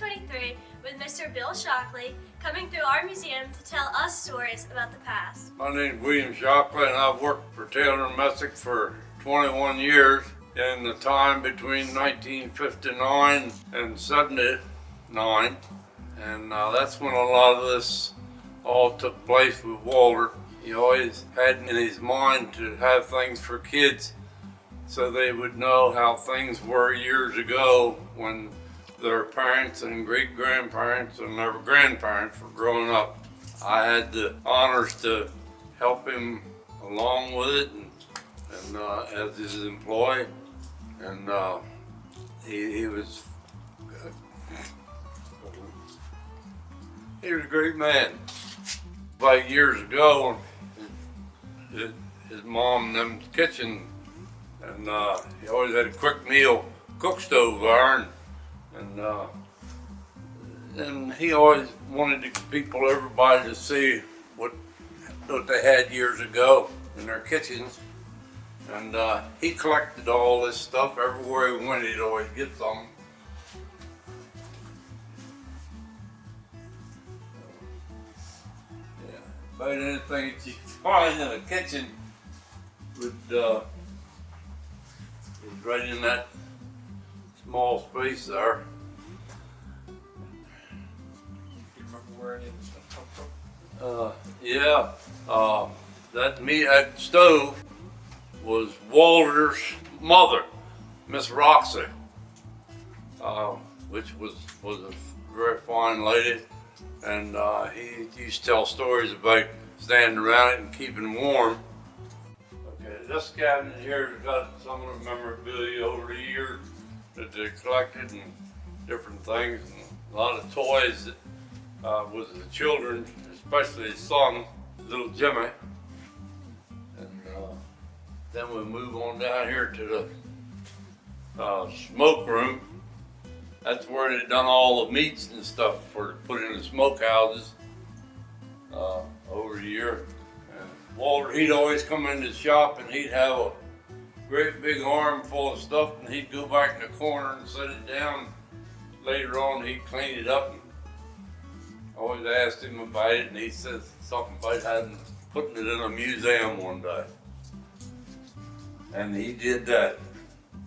2023 with Mr. Bill Shockley coming through our museum to tell us stories about the past. My name is William Shockley and I've worked for Taylor and Messick for 21 years in the time between 1959 and 79. And that's when a lot of this all took place with Walter. He always had in his mind to have things for kids so they would know how things were years ago when their parents and great-grandparents and their grandparents were growing up. I had the honors to help him along with it and as his employee, and he was a great man. About years ago, his mom in them kitchen, and he always had a quick meal cook stove iron, and he always wanted everybody to see what they had years ago in their kitchens, and he collected all this stuff. Everywhere he went, he'd always get some. About anything that you find in a kitchen is right in that small space there. Do you remember where any of this stuff come from? That stove was Walter's mother, Miss Roxy, which was a very fine lady. And he used to tell stories about standing around it and keeping warm. Okay, this cabinet here has got some of the memorabilia over the years that they collected and different things, and a lot of toys that was the children, especially his son, little Jimmy. And then we move on down here to the smoke room. That's where they done all the meats and stuff for put in the smokehouses over the year. And Walter, he'd always come in the shop and he'd have a great big arm full of stuff, and he'd go back in the corner and set it down. Later on, he'd clean it up. And I always asked him about it, and he said something about putting it in a museum one day. And he did that.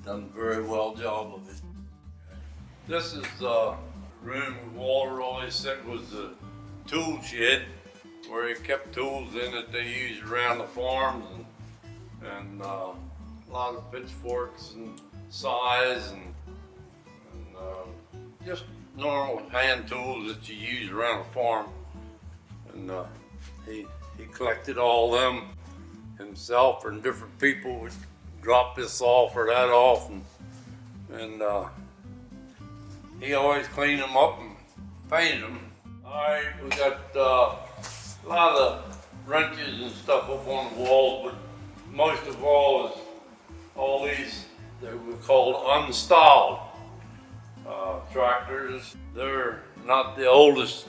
Done a very well job of it. This is the room Walter always said was the tool shed, where he kept tools in that they used around the farms, and a lot of pitchforks and scythes and just normal hand tools that you use around a farm. And he collected all them himself, and different people would drop this off or that off, and he always cleaned them up and painted them. All right, we got a lot of wrenches and stuff up on the walls, but most of all is all these that we call unstalled tractors. They're not the oldest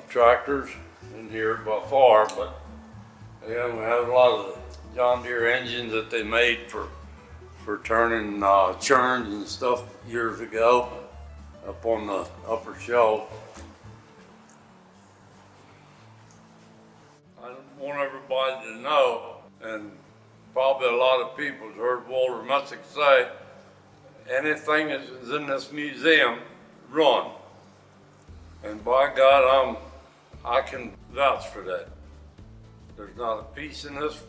tractors in here by far, but again, we have a lot of the John Deere engines that they made for turning churns and stuff years ago up on the upper shelf. I want everybody to know, and probably a lot of people have heard Walter Messick say, anything that is in this museum, run. And by God, I can vouch for that. There's not a piece in this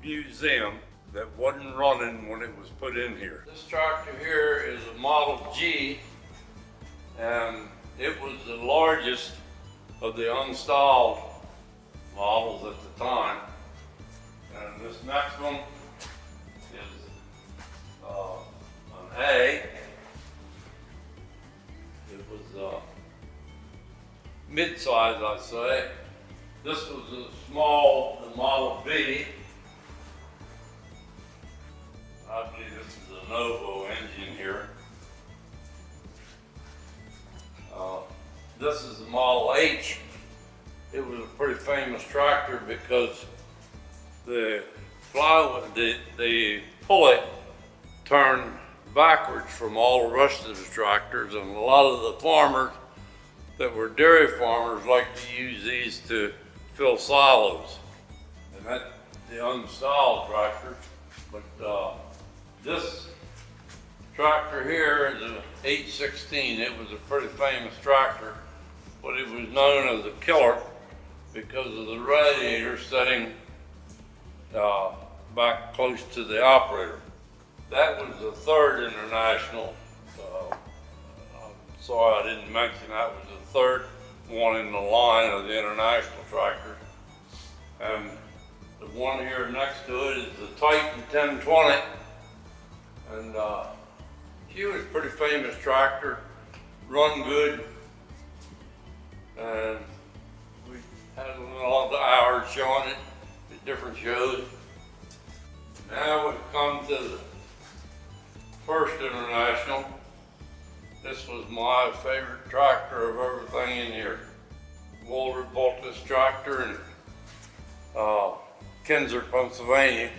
museum that wasn't running when it was put in here. This tractor here is a Model G, and it was the largest of the unstalled models at the time. And this next one is an A. It was mid-size, I'd say. This was a small, the Model B. I believe this is a Novo engine here. This is the Model H. It was a pretty famous tractor because the pulley turned backwards from all the rest of the tractors, and a lot of the farmers that were dairy farmers like to use these to fill silos. And that's the unstyled tractor. But this tractor here is an 816. It was a pretty famous tractor, but it was known as a killer because of the radiator setting back close to the operator. That was the third international. I'm sorry I didn't mention that was the third one in the line of the international tractors. And the one here next to it is the Titan 1020. And she was a pretty famous tractor, run good. And we had a lot of hours showing it at different shows. Now we've come to the first international. This was my favorite tractor of everything in here. Walter bought this tractor in Kinzer, Pennsylvania.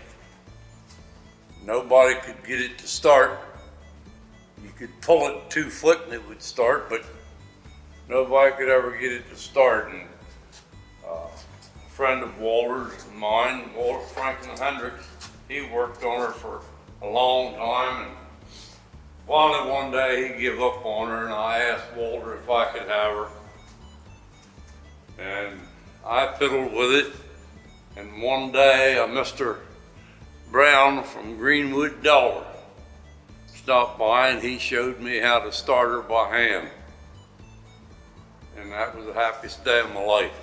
Nobody could get it to start. You could pull it 2 foot and it would start, but nobody could ever get it to start. And a friend of Walter's and mine, Walter Franklin Hendricks, he worked on her for a long time, and finally one day he gave up on her, and I asked Walter if I could have her. And I fiddled with it, and one day a Mr. Brown from Greenwood, Delaware stopped by, and he showed me how to start her by hand. And that was the happiest day of my life.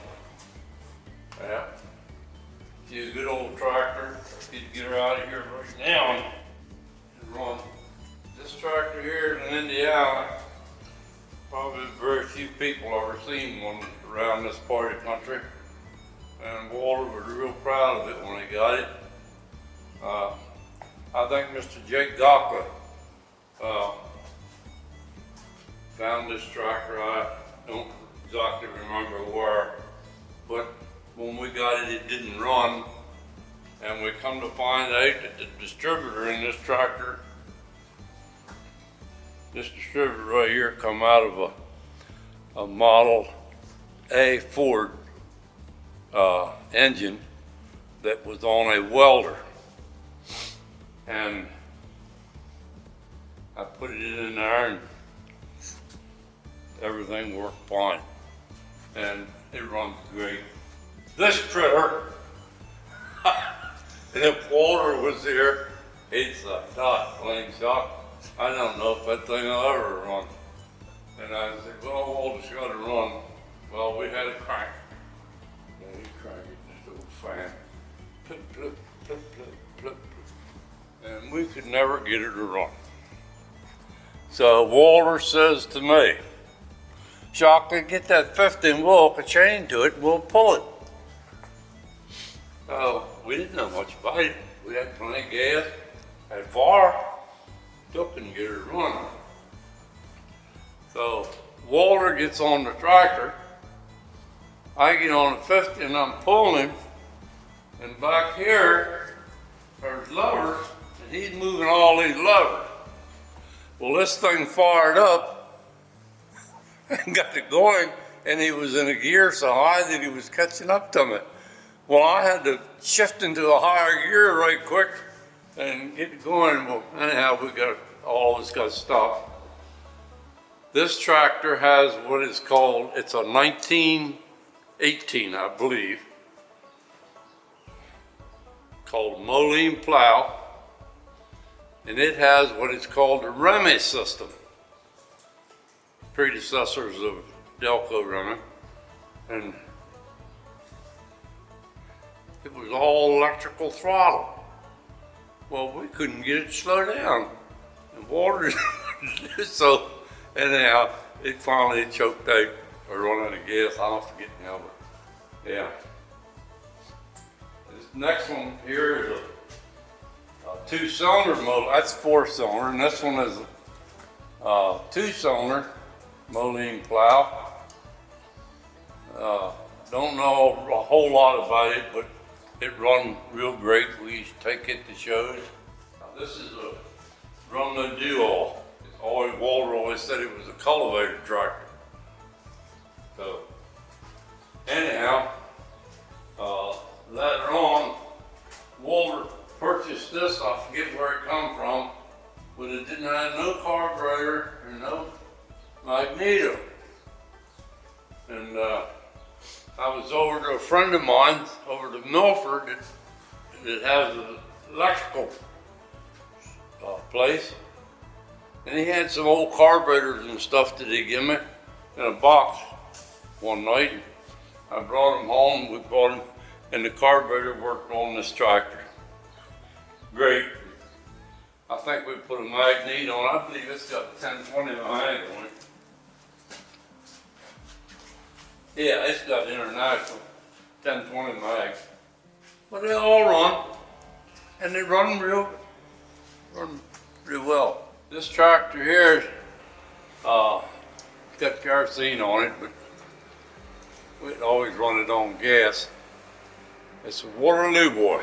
Yeah. She's a good old tractor. If you'd get her out of here right now and run. This tractor here is in Indiana. Probably very few people ever seen one around this part of the country. And Walter was real proud of it when he got it. I think Mr. Jake Gockley found this tractor. I don't exactly remember where, but when we got it, it didn't run. And we come to find out that the distributor in this tractor, this distributor right here, come out of a Model A Ford engine that was on a welder. And I put it in there and everything worked fine. And it runs great. This critter, and if Walter was here, he'd say, "Todd, plain shock, I don't know if that thing will ever run." And I said, "Well, Walter's got to run." Well, we had a crank. And he cranked it, this little fan. Plip, plip, plip, plip, plip, plip. And we could never get her to run. So Walter says to me, "Shockley, get that 50 and we'll hook a chain to it and we'll pull it." We didn't know much about it. We had plenty of gas, had fire, still couldn't get her to run. So Walter gets on the tractor, I get on the 50 and I'm pulling him, and back here, there's levers, and he's moving all these levers. Well, this thing fired up and got it going, and he was in a gear so high that he was catching up to me. Well, I had to shift into a higher gear right quick and get it going. Well, anyhow, all of us got stopped. This tractor has what is called, it's a 1918, I believe, called Moline plow, and it has what is called the Remy system, predecessors of Delco Remy, and it was all electrical throttle. Well, we couldn't get it to slow down, and Walter, so anyhow, it finally choked out or run out of gas. I don't forget now, but yeah. This next one here is a 2-cylinder motor. That's 4-cylinder, and this one is a 2-cylinder Moline plow. Don't know a whole lot about it, but it run real great. We used to take it to shows. Now, this is a run the duo. Walter always said it was a cultivator tractor. So, anyhow, later on, Walter purchased this. I forget where it come from, but it didn't have no carburetor and no magneto. And I was over to a friend of mine over to Milford that has an electrical place. And he had some old carburetors and stuff that he gave me in a box one night. I brought them home, we bought them, and the carburetor worked on this tractor. Great. I think we put a magnet on. I believe it's got 1020 mag on it. Yeah, it's got international 1020 mag. But they all run, and they run real well. This tractor here, got kerosene on it, but we'd always run it on gas. It's a Waterloo boy.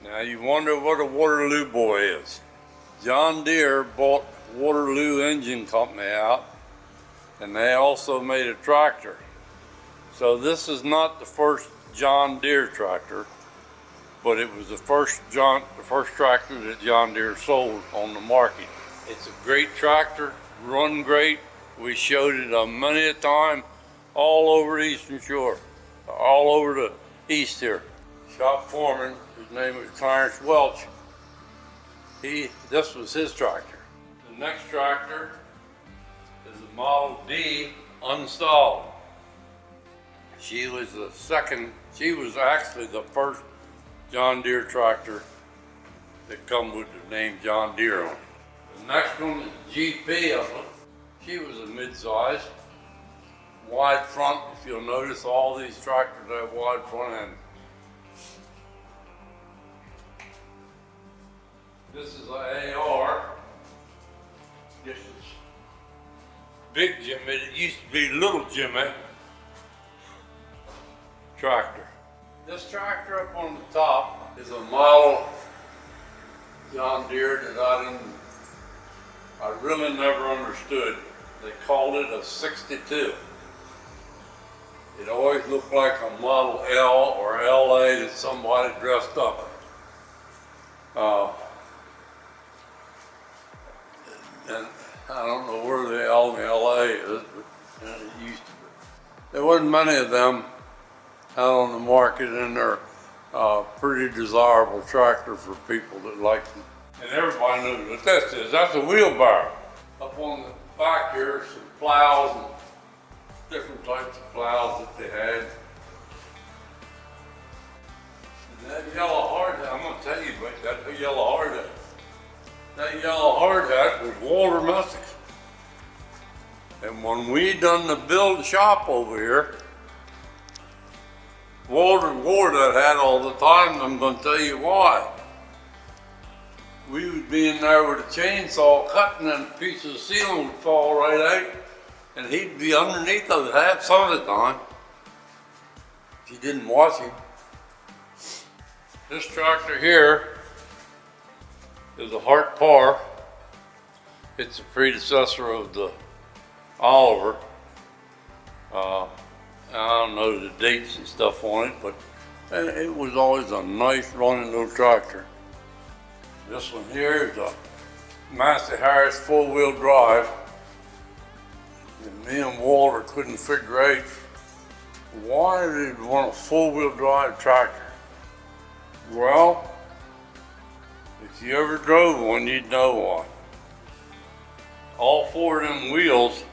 Now you wonder what a Waterloo boy is. John Deere bought Waterloo Engine Company out, and they also made a tractor. So this is not the first John Deere tractor, but it was the first tractor that John Deere sold on the market. It's a great tractor, run great. We showed it many a time all over the Eastern Shore, all over the east here. Shop foreman, his name was Clarence Welch. This was his tractor. The next tractor is a Model D unstalled. She was actually the first John Deere tractor that come with the name John Deere on it. The next one is GP of it. She was a mid-size, wide front. If you'll notice, all these tractors have wide front end. This is an AR. This is Big Jimmy. It used to be Little Jimmy tractor. This tractor up on the top is a model John Deere that I really never understood. They called it a 62. It always looked like a Model L or LA that somebody dressed up. And I don't know where the L in LA is, but it used to be. There wasn't many of them out on the market, and they're pretty desirable tractor for people that like them. And everybody knows what this is. That's a wheelbarrow. Up on the back here, some plows and different types of plows that they had. And that yellow hard hat, I'm going to tell you about that yellow hard hat. That yellow hard hat was Walter Messick. And when we done the build shop over here, Walter wore that hat all the time, and I'm going to tell you why. We would be in there with a chainsaw cutting, and a piece of ceiling would fall right out, and he'd be underneath of the hat some of the time if you didn't watch him. This tractor here is a Hart Par. It's a predecessor of the Oliver. I don't know the dates and stuff on it, but it was always a nice running little tractor. This one here is a Massey Harris four-wheel drive. And me and Walter couldn't figure out why they'd want a four-wheel drive tractor. Well, if you ever drove one, you'd know why. All four of them wheels,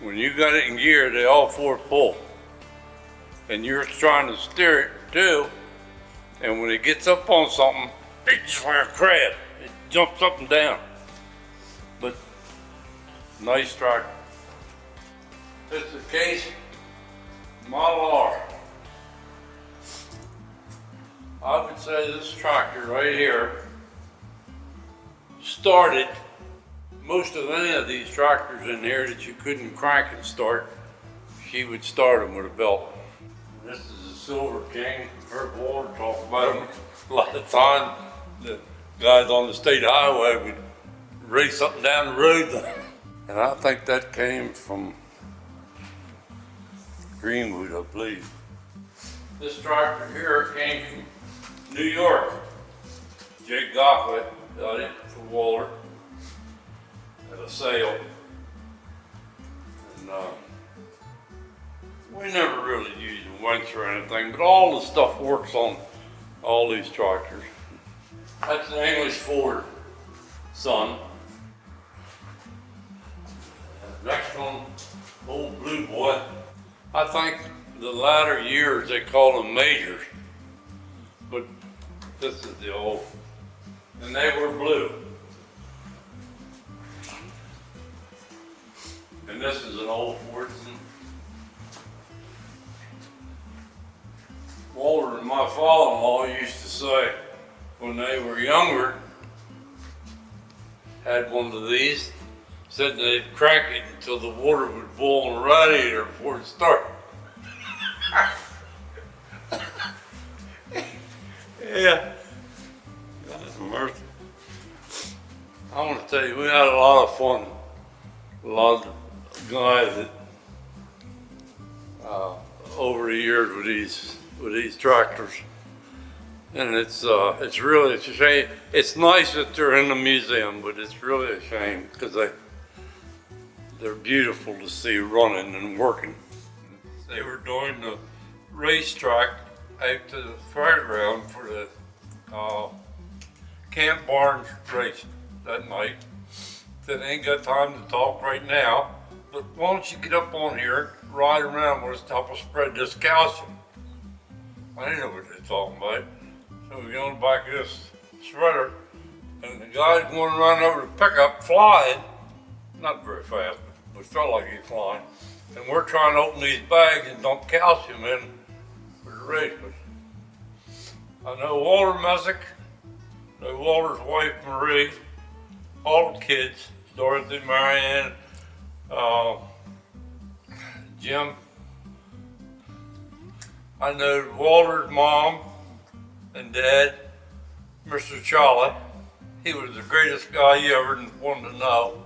when you got it in gear, they all four pull. And you're trying to steer it too, and when it gets up on something, it's just like a crab. It jumps up and down. But nice tractor. This is a Case Model R. I would say this tractor right here started most of any of these tractors in here that you couldn't crank and start. She would start them with a belt. This is a Silver King. Herb Walter talked about them a lot of time. guys on the state highway would race up and down the road. And I think that came from Greenwood, I believe. This tractor here came from New York. Jake Gockley got it for Waller at a sale. And we never really used a winch or anything, but all the stuff works on all these tractors. That's an English Ford, son. Next one, old Blue Boy. I think the latter years they call them majors, but this is the old, and they were blue. And this is an old Fordson. Walter and my father-in-law used to say when they were younger, had one of these, said they'd crank it until the water would boil in the radiator before it started. Yeah. God's mercy. I want to tell you, we had a lot of fun. A lot of guys that over the years with these tractors, and it's really a shame. It's nice that they're in the museum, but it's really a shame because they're beautiful to see running and working. They were doing the racetrack out to the fairground for the Camp Barnes race that night. Said, ain't got time to talk right now, but why don't you get up on here, ride around with us to help us spread this calcium. I didn't know what they're talking about. So we go on the back of this shredder, and the guy's going around over the pickup flying, not very fast, but it felt like he's flying. And we're trying to open these bags and dump calcium in for the race. I know Walter Messick, I know Walter's wife Marie, all the kids, Dorothy, Marianne, Jim. I know Walter's mom and dad, Mr. Charlie. He was the greatest guy you ever wanted to know.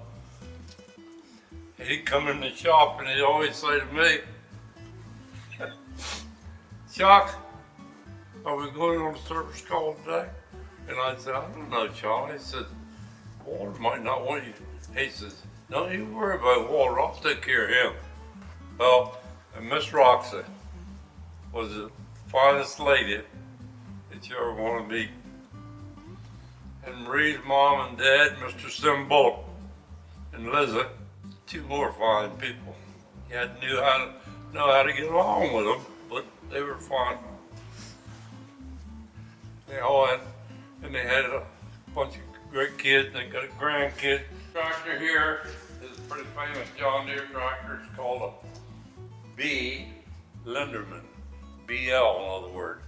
He'd come in the shop and he'd always say to me, Chuck, are we going on a service call today? And I'd say, I don't know, Charlie. He said, Walter might not want you. He says, don't you worry about Walter, I'll take care of him. Well, and Miss Roxy was the finest lady that you ever want to meet. And Marie's mom and dad, Mr. Sim Bullock and Lizzie, two more fine people. You had to know how to get along with them, but they were fine. They all had, and they had a bunch of great kids. They got a grandkid. Tractor here is a pretty famous John Deere tractor. It's called a B. Linderman, BL in other words.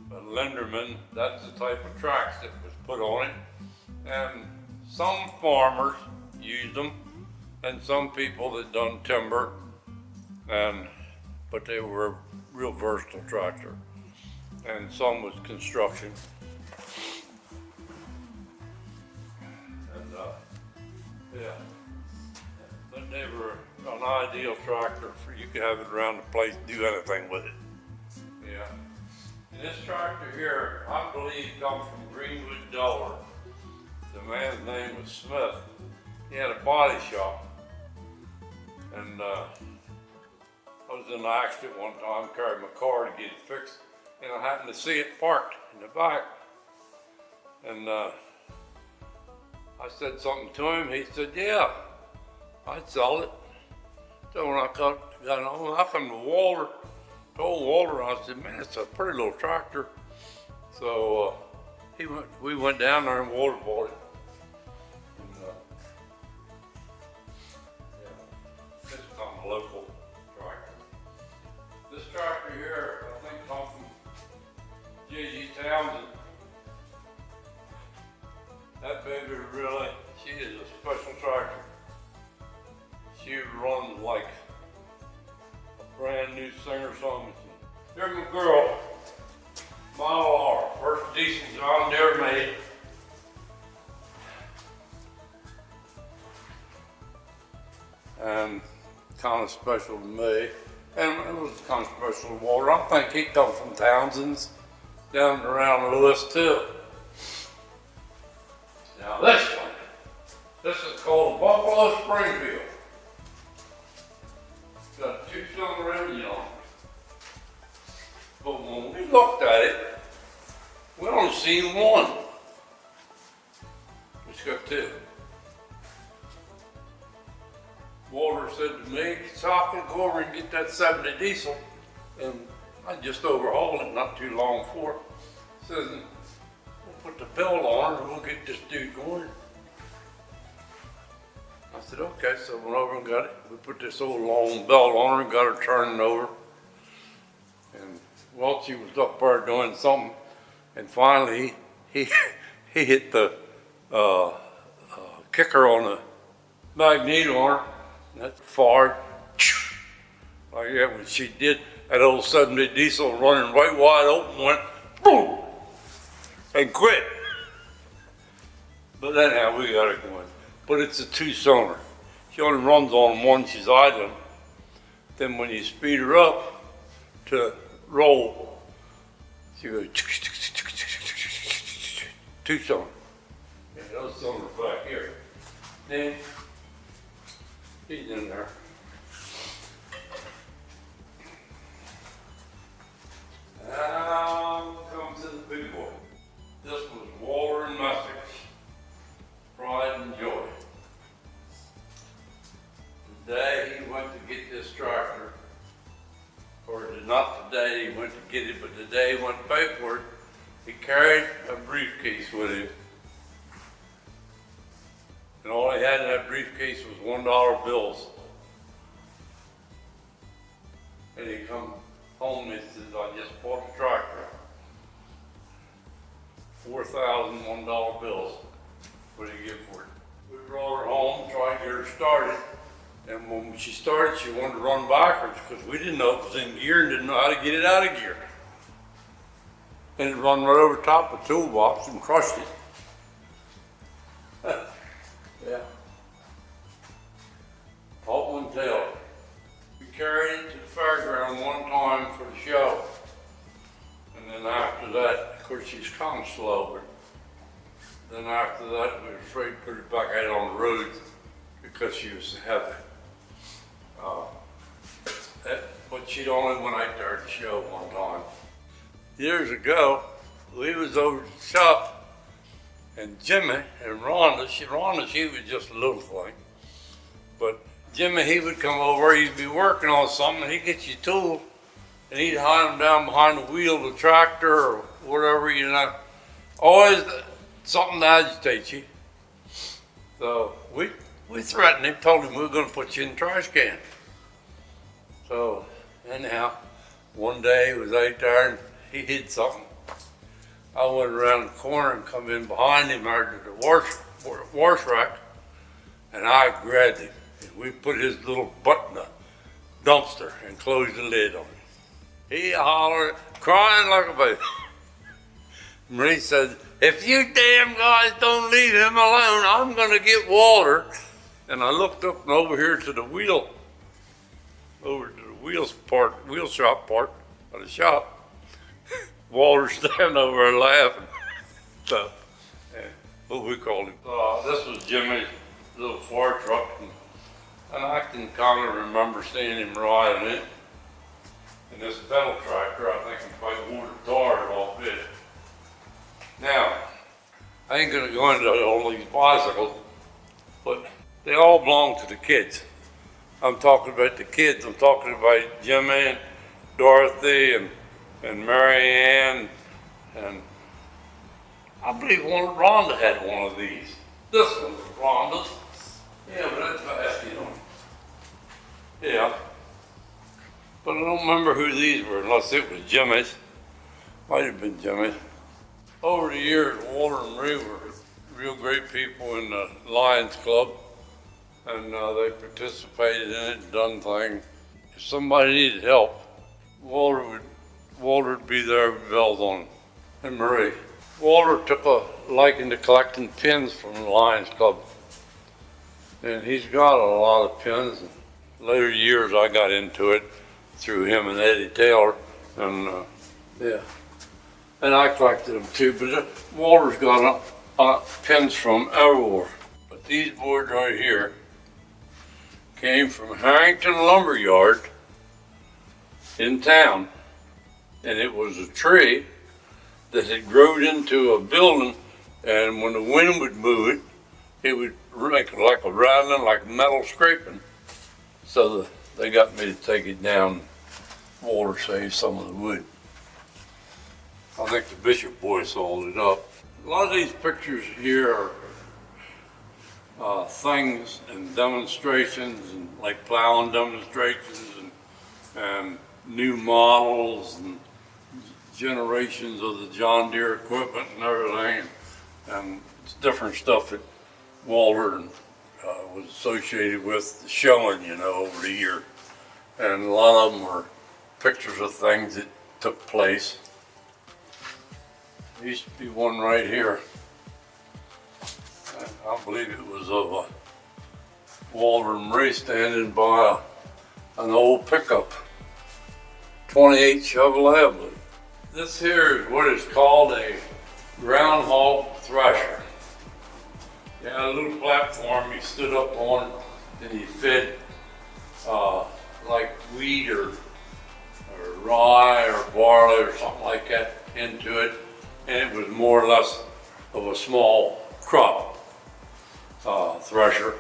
But Linderman, that's the type of tracks that was put on it. And some farmers used them, and some people that done timber, but they were a real versatile tractor. And some was construction. And yeah, but they were an ideal tractor for you could have it around the place, do anything with it. Yeah. And this tractor here, I believe, comes from Greenwood, Delaware. The man's name was Smith. He had a body shop. And I was in an accident one time, carried my car to get it fixed, and I happened to see it parked in the back. And I said something to him. He said, yeah, I'd sell it. So when I got home, I come to Walter, told Walter, I said, man, it's a pretty little tractor. So we went down there and Walter bought it. And, yeah, this is a local tractor. This tractor here, I think, comes from J.G. Townsend. That baby really, she is a special tractor. She runs like a brand new singer-songwriter. Here's my girl, Model R, first decent John Deere made. and kind of special to me. And it was kind of special to Walter. I think he come from Townsend's down around Lewis too. Now this one, this is called Buffalo Springfield. It's got a 2-cylinder engine on it. But when we looked at it, we only seen one. It's got 2. Walter said to me, so I can go over and get that 70 diesel. And I just overhauled it not too long before. Says, we'll put the belt on and we'll get this dude going. I said, okay, so went over and got it. We put this old long belt on her and got her turning over. And while she was up there doing something, and finally he hit the kicker on the magneto on her. And that fired like that. When she did, that old 70 diesel running right wide open went boom and quit. But anyhow, we got it going. But it's a 2-cylinder. She only runs on one, she's idling. Then when you speed her up to roll, she goes 2-cylinder. Yeah, those cylinders back here. Then he's in there. Now comes to the big boy. This was Walter and Messick's pride and joy. The day he went to get this tractor, or not the day he went to get it, but the day he went to pay for it, he carried a briefcase with him. And all he had in that briefcase was $1 bills. And he come home and says, I just bought the tractor. 4,000 $1 bills. What did he give for it? We brought her home, tried to get her started. And when she started, she wanted to run backwards because we didn't know it was in gear and didn't know how to get it out of gear. And it run right over top of the toolbox and crushed it. Yeah. Halt one tail. We carried it to the fairground one time for the show. And then after that, of course she's kind of slow, but then after that we were afraid to put her back out on the road because she was so heavy. But she'd only went out there to show one time. Years ago, we was over at the shop, and Jimmy and Rhonda, she was just a little thing. But Jimmy, he would come over, he'd be working on something, and he'd get you tools, and he'd hide them down behind the wheel of the tractor or whatever, you know. Always something to agitate you. So we threatened him, told him we were going to put you in the trash can. So anyhow, one day he was out there and he hid something. I went around the corner and come in behind him there to the wash rack, and I grabbed him. And we put his little butt in the dumpster and closed the lid on him. He hollered, crying like a baby. Marie said, if you damn guys don't leave him alone, I'm going to get Walter. And I looked up and over here to the wheel shop part of the shop. Walter standing over there laughing. So, yeah, what we called him. This was Jimmy's little fire truck, and I can kind of remember seeing him riding it. And this pedal tractor, I think he probably wore the Tartt off it. Now, I ain't gonna go into all these bicycles, but they all belong to the kids. I'm talking about the kids. I'm talking about Jimmy and Dorothy and Mary Ann, and I believe Rhonda had one of these. This one was Rhonda's. Yeah, but that's fast, you know. Yeah. But I don't remember who these were unless it was Jimmy's. Might have been Jimmy's. Over the years, Walter and Marie were real great people in the Lions Club, and they participated in it and done things. If somebody needed help, Walter would be there with bells on, and Marie. Walter took a liking to collecting pins from the Lions Club. And he's got a lot of pins. Later years I got into it through him and Eddie Taylor, and yeah. And I collected them too, but Walter's got pins from everywhere. But these boards right here came from Harrington Lumber Yard in town, and it was a tree that had grown into a building, and when the wind would move it, it would make like a rattling, like metal scraping. So they got me to take it down. Walter saved some of the wood. I think the Bishop boy sold it up. A lot of these pictures here are things and demonstrations, and like plowing demonstrations, and new models and generations of the John Deere equipment and everything, and different stuff that Walter was associated with showing, over the year. And a lot of them were pictures of things that took place. There used to be one right here. I believe it was of Walter and Ray standing by an old pickup, 28 Chevrolet, I believe. This here is what is called a groundhog thresher. You had a little platform you stood up on, and you fed like wheat or rye or barley or something like that into it, and it was more or less of a small crop thresher,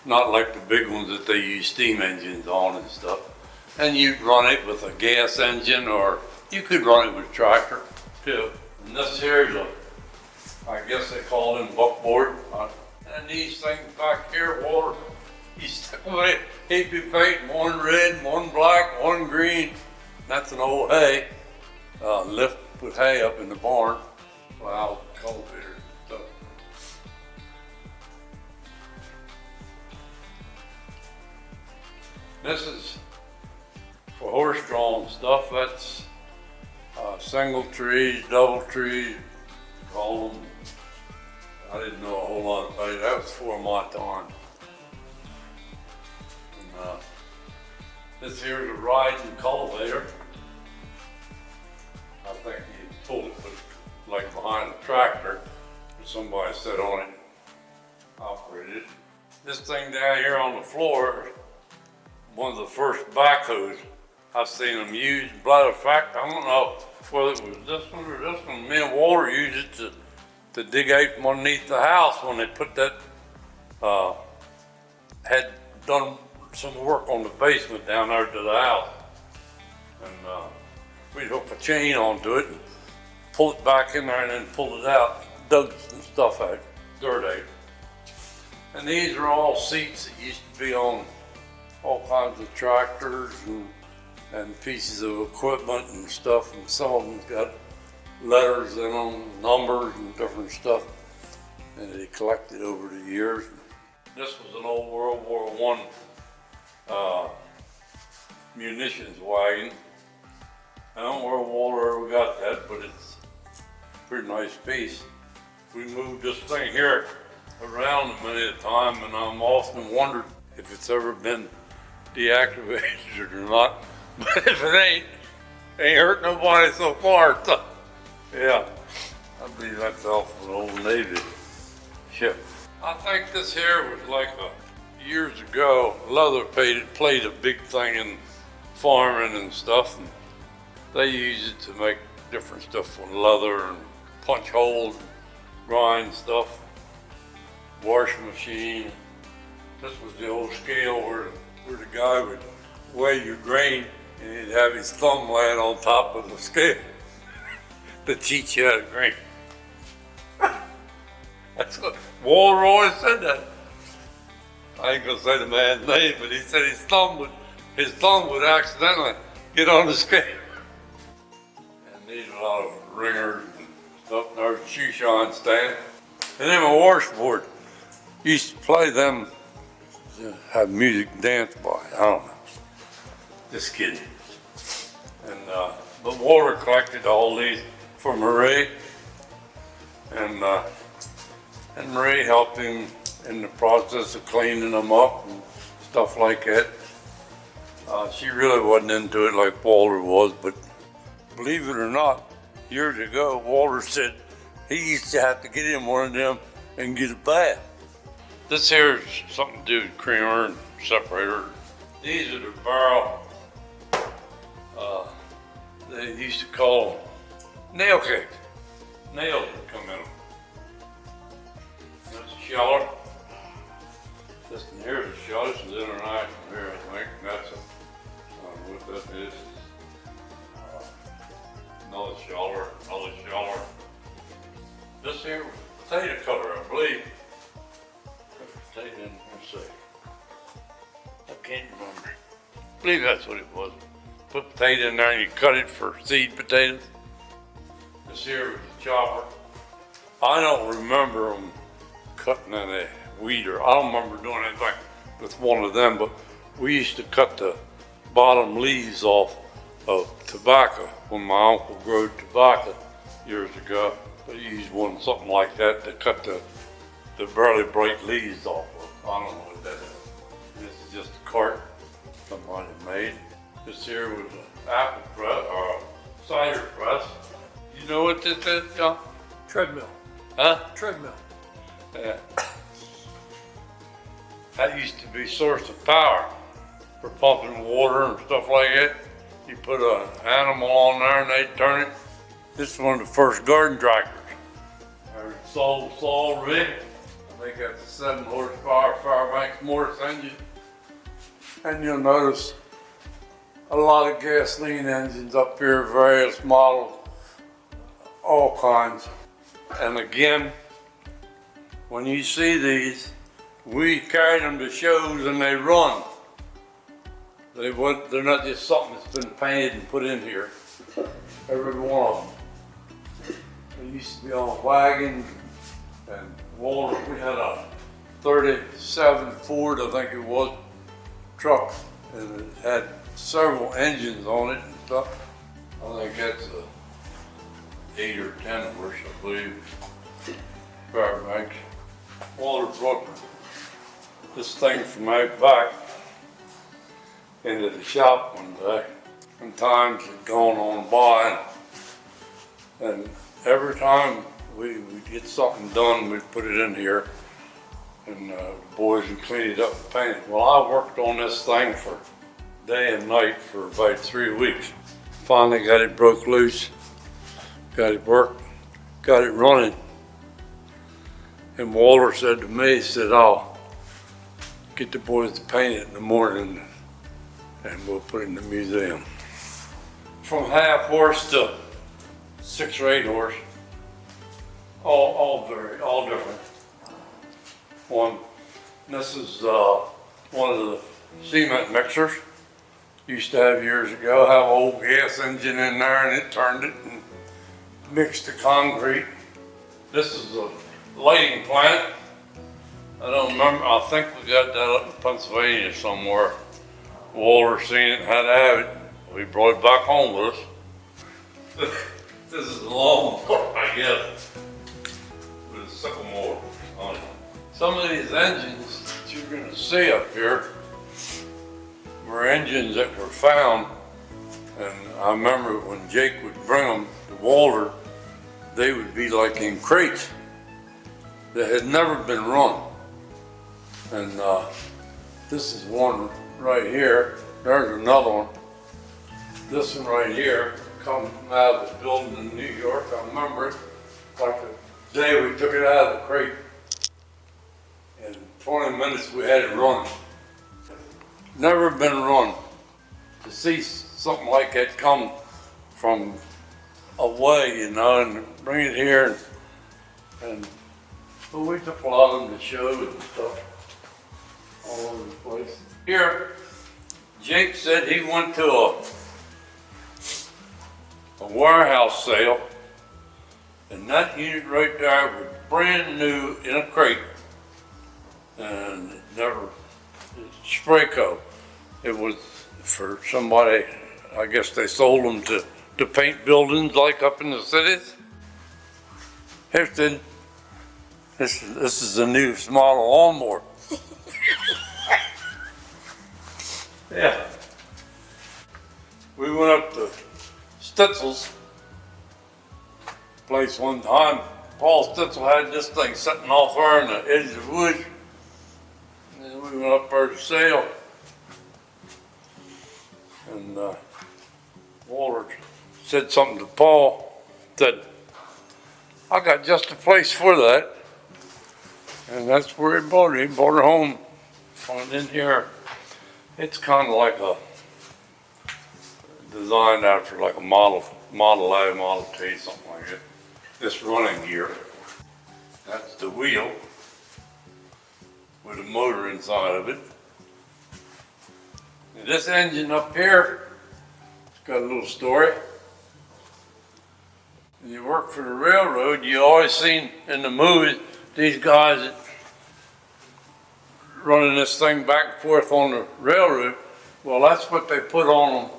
not like the big ones that they use steam engines on and stuff. And you'd run it with a gas engine, or you could run it with a tractor too. And this here is I guess they call them buckboard. And these things back here, Walter, he'd be painting one red, one black, one green. That's an old hay, lift with hay up in the barn. Wow, cultivator stuff. This is for horse-drawn stuff. That's single trees, double trees, call them. I didn't know a whole lot about it. That was before my time. And, this here is a riding cultivator. I think you pulled it like behind a tractor. Somebody sat on it, operated it. This thing down here on the floor, one of the first backhoes I've seen them use. Matter of fact, I don't know whether it was this one or this one. Me and Walter used it to dig out from underneath the house when they put that, had done some work on the basement down there to the house. And we'd hook a chain onto it and pull it back in there and then pull it out, dug some stuff out, dirt out. And these are all seats that used to be on all kinds of tractors and pieces of equipment and stuff, and some of them got letters in them, numbers and different stuff, and they collected over the years. This was an old World War I munitions wagon. I don't know where Walter ever got that, but it's a pretty nice piece. We moved this thing here around many a time, and I'm often wondered if it's ever been deactivated or not. But if it ain't hurt nobody so far. So, yeah, I believe that's off an old Navy ship. I think this here was like years ago, leather played a big thing in farming and stuff. And they used it to make different stuff with leather and punch holes, grind stuff, washing machine. This was the old scale where the guy would weigh your grain and he'd have his thumb laying on top of the scale to teach you how to grain. That's what Walter always said that. I ain't gonna say the man's name, but he said his thumb would accidentally get on the scale. And these are a lot of ringers and stuff. There's a shoe shine stand. And then a washboard. Used to play them, have music dance by. I don't know. Just kidding. And but Walter collected all these for Marie, and Marie helped him in the process of cleaning them up and stuff like that. She really wasn't into it like Walter was, but believe it or not, years ago, Walter said he used to have to get in one of them and get a bath. This here is something to do with creamer and separator. These are the barrel, they used to call them nail cakes. Nails would come in them. That's a sheller. This one here is a sheller. This is international here, I think. That's a, I don't know what that is. Another sheller. This here was potato color, I believe. Potato in, let's see. I can't remember. I believe that's what it was. Put potato in there and you cut it for seed potatoes. This here was a chopper. I don't remember them cutting any weeder. I don't remember doing anything with one of them, but we used to cut the bottom leaves off of tobacco when my uncle grew tobacco years ago. They used one, something like that, to cut the barely bright leaves off of. I don't know what that is. This is just a cart somebody made. This here was an apple press, or a cider press. You know what this is, John? Treadmill. Huh? Treadmill. Yeah. That used to be a source of power for pumping water and stuff like that. You put an animal on there and they'd turn it. This is one of the first garden tractors. There's a saw rig. I think that's a 7 horsepower Fairbanks Morris engine. And you'll notice a lot of gasoline engines up here, various models, all kinds. And again, when you see these, we carry them to shows and they run. They're not just something that's been painted and put in here. Every one of them. They used to be on wagons and Walter, we had a 37 Ford, I think it was, truck, and it had several engines on it and stuff. I think that's a 8 or 10 horse, I believe, Fairbanks. Walter brought this thing from out back into the shop one day, and times had gone on by, and every time we'd get something done, we'd put it in here, and the boys would clean it up and paint it. Well, I worked on this thing for day and night for about 3 weeks. Finally got it broke loose, got it worked, got it running. And Walter said to me, he said, "I'll get the boys to paint it in the morning and we'll put it in the museum." From half horse to 6 or 8 horse, all different. This is one of the cement mixers. Used to have years ago, have an old gas engine in there and it turned it and mixed the concrete. This is a lighting plant. I don't remember, I think we got that up in Pennsylvania somewhere. Walter seen it, had to have it. We brought it back home with us. This is a lawnmower, I guess, with a sycamore on it. Some of these engines that you're gonna see up here were engines that were found, and I remember when Jake would bring them to Walter, they would be like in crates that had never been run. And this is one right here. There's another one. This one right here comes from out of the building in New York. I remember it like the day we took it out of the crate. In 20 minutes we had it running. Never been run. To see something like that come from away, you know, and bring it here, and well, we took a lot of them to shows and stuff all over the place. Here, Jake said he went to a warehouse sale, and that unit right there was brand new in a crate, and it never, spray coat. It was for somebody, I guess they sold them to paint buildings like up in the cities. Here's the This is the newest model lawnmower. Yeah. We went up to Stitzel's place one time. Paul Stitzel had this thing sitting off there in the edge of the woods. And then we went up there to sail. And Walter said something to Paul, said, I got just a place for that. And that's where he bought it. He bought her home. And in here, it's kind of like a, designed after like a Model A, Model T, something like that. This running gear, that's the wheel with a motor inside of it. And this engine up here, it's got a little story. When you work for the railroad, you always seen in the movies these guys that running this thing back and forth on the railroad. Well, that's what they put on them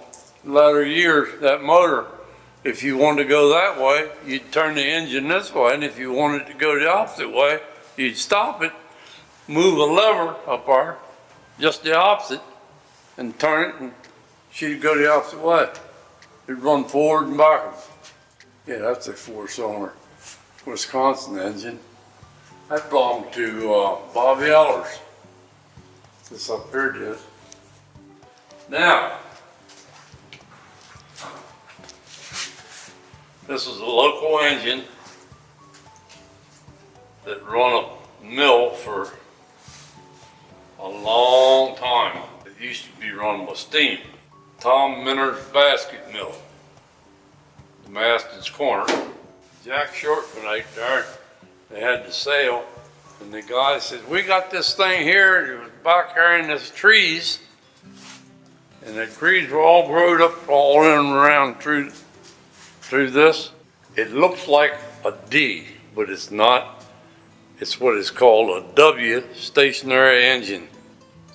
latter years, that motor. If you wanted to go that way, you'd turn the engine this way, and if you wanted to go the opposite way, you'd stop it, move a lever up there, just the opposite, and turn it, and she'd go the opposite way. It'd run forward and backwards. Yeah, that's a 4-cylinder Wisconsin engine. That belonged to Bobby Ellers. This up here did. Now, this is a local engine that run a mill for a long time. It used to be run with steam. Tom Minner's basket mill, the Maston's Corner. Jack Shortman out there, they had the sale, and the guy said, we got this thing here, and it was back there in these trees, and the trees were all growed up all in and around through this. It looks like a D, but it's not. It's what is called a W stationary engine,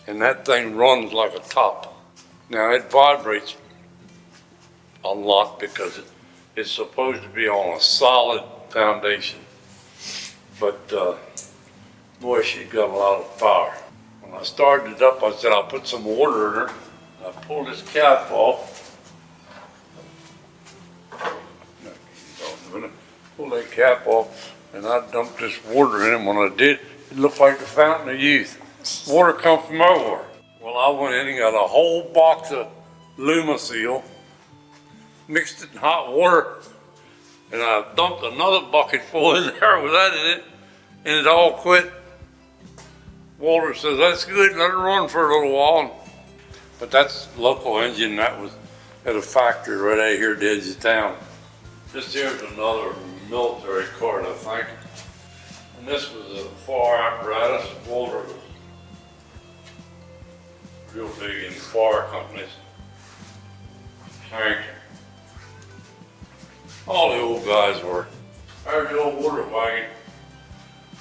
and that thing runs like a top. Now it vibrates a lot because it's supposed to be on a solid foundation, but boy, she got a lot of power. When I started it up, I said I'll put some water in her. I pulled this cap off. Pull that cap off, and I dumped this water in. When I did, it looked like the fountain of youth. Water come from everywhere. Well, I went in and got a whole box of Lumaseal, mixed it in hot water, and I dumped another bucket full in there with that in it, and it all quit. Walter says, that's good, let it run for a little while. But that's a local engine that was at a factory right out here at the edge of town. This here's another military cart, I think. And this was a fire apparatus. Walter was real big in fire companies. Tank. All the old guys were. There's the old water wagon.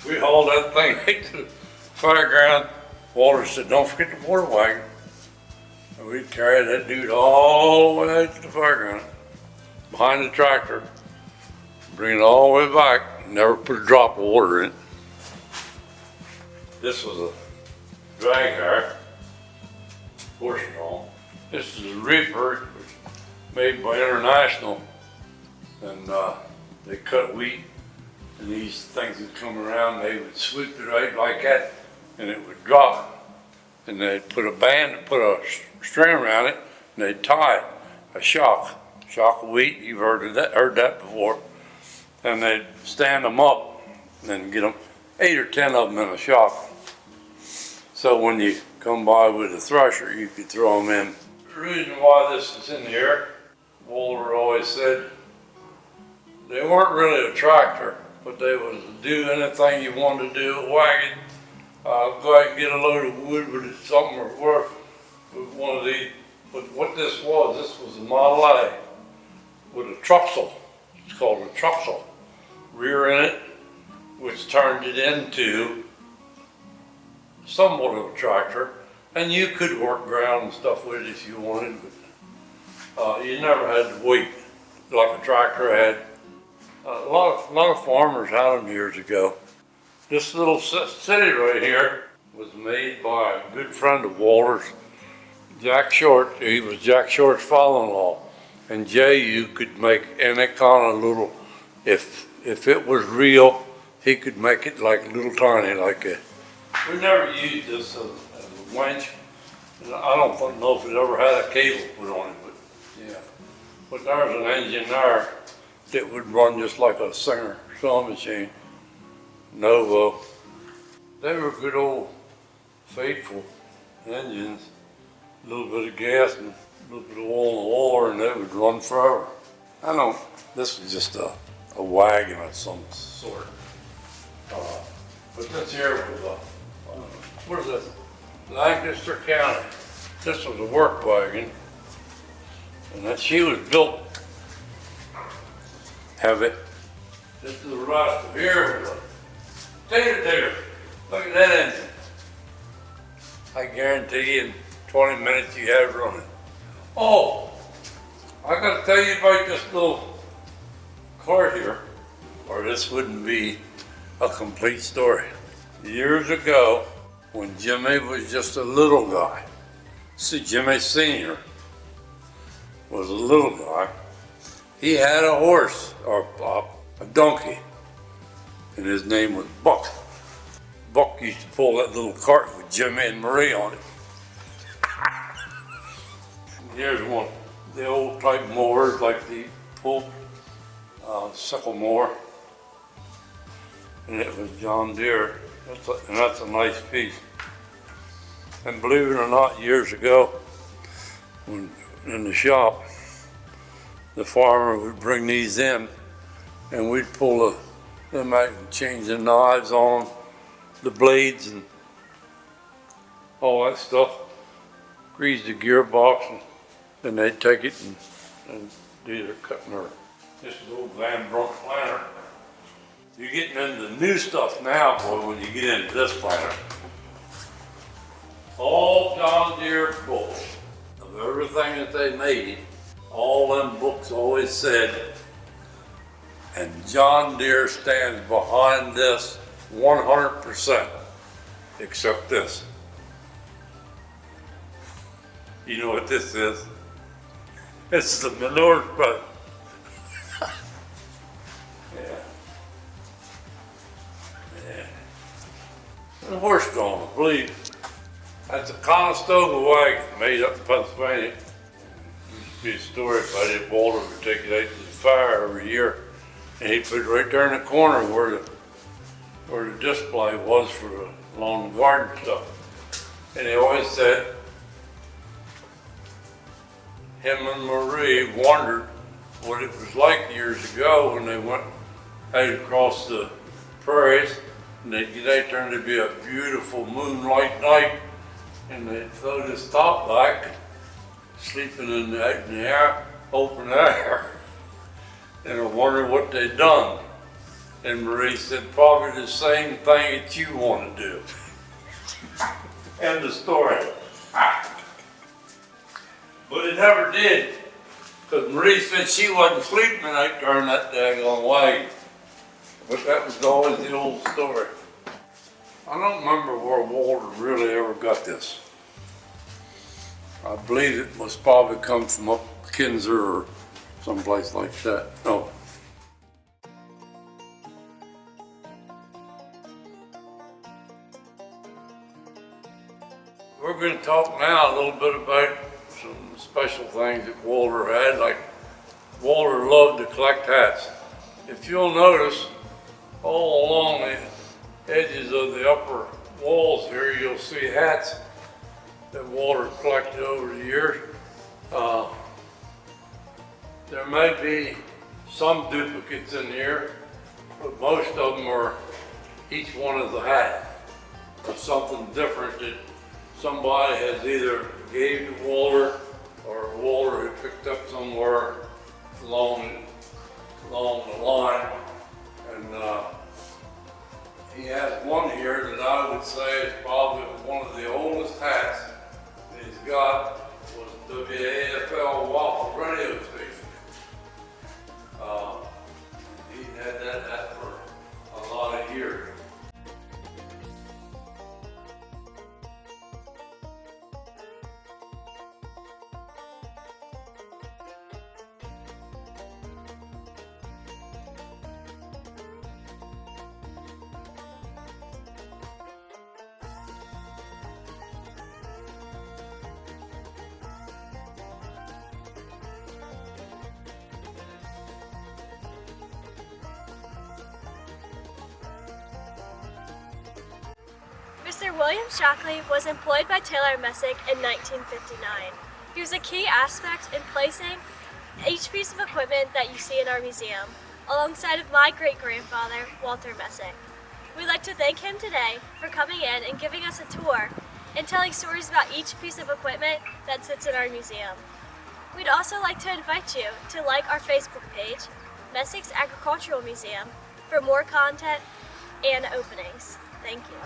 We hauled that thing right to the fairground. Walter said, don't forget the water wagon. And we'd carry that dude all the way to the fairground, behind the tractor, bring it all the way back, never put a drop of water in it. This was a drag car, horse drawn. This is a reaper made by International, and they cut wheat, and these things would come around, they would sweep it right like that, and it would drop. And they'd put a band, put a string around it, and they'd tie it, a shock of wheat. You've heard that before. And they'd stand them up and get them, 8 or 10 of them in a shock. So when you come by with a thresher, you could throw them in. The reason why this is in here, Walter always said, they weren't really a tractor, but they was to do anything you wanted to do, a wagon. Go out and get a load of wood with something or work with one of these. But what this was a Model A with a truxel. It's called a truxel. Rear in it, which turned it into somewhat of a tractor. And you could work ground and stuff with it if you wanted, but you never had to wait like a tractor had. A lot of farmers had them years ago. This little city right here was made by a good friend of Walter's, Jack Short. He was Jack Short's father-in-law. And J.U. could make any kind of little, if it was real, he could make it like little tiny like that. We never used this as a winch. I don't know if it ever had a cable put on it, but yeah. But there's an engine there that would run just like a Singer sewing machine. Novo. They were good old faithful engines. A little bit of gas and a little bit of oil in the water and they would run forever. This was just a wagon of some sort. But this here was what is this? Lancaster County. This was a work wagon. And that she was built heavy. This is the rest of here was a potato digger. Look at that engine. I guarantee you in 20 minutes you have it running. Oh, I gotta tell you about this little cart here, or this wouldn't be a complete story. Years ago, when Jimmy was just a little guy, see, Jimmy Sr. was a little guy, he had a horse, or a donkey, and his name was Buck. Buck used to pull that little cart with Jimmy and Marie on it. Here's one, the old type mowers like the pull sickle mower, and it was John Deere. That's a nice piece. And believe it or not, years ago, when in the shop, the farmer would bring these in, and we'd pull them out and change the knives on them, the blades and all that stuff. Grease the gearbox, and then they'd take it and do their cutting or just a little Van Brunt planter. You're getting into the new stuff now, boy, when you get into this planter. All John Deere books of everything that they made, all them books always said, and John Deere stands behind this 100%, except this. You know what this is? It's the manure spread. The horse drawn, I believe. That's a Conestoga wagon made up in Pennsylvania. Used to be a story about it. Walter would take it out to the fire every year, and he'd put it right there in the corner where the display was for the lawn and garden stuff. And he always said, him and Marie wondered what it was like years ago when they went out across the prairies. And they'd get out there and there'd be a beautiful moonlight night, and they'd throw this top back, sleeping out in the air, open air, and I wondered what they'd done. And Marie said, probably the same thing that you want to do. End of story. But it never did, because Marie said she wasn't sleeping out there in that daggone wagon. But that was always the old story. I don't remember where Walter really ever got this. I believe it must probably come from up Kinzer or someplace like that. No. We're going to talk now a little bit about some special things that Walter had. Like, Walter loved to collect hats. If you'll notice, all along the edges of the upper walls here, you'll see hats that Walter collected over the years. There may be some duplicates in here, but most of them are, each one is a hat or something different that somebody has either gave to Walter or Walter had picked up somewhere along the line. And he has one here that I would say is probably one of the oldest hats that he's got, was WAFL Waffle radio station. He had that hat for a lot of years. Mr. William Shockley was employed by Taylor Messick in 1959. He was a key aspect in placing each piece of equipment that you see in our museum, alongside of my great-grandfather, Walter Messick. We'd like to thank him today for coming in and giving us a tour and telling stories about each piece of equipment that sits in our museum. We'd also like to invite you to like our Facebook page, Messick's Agricultural Museum, for more content and openings. Thank you.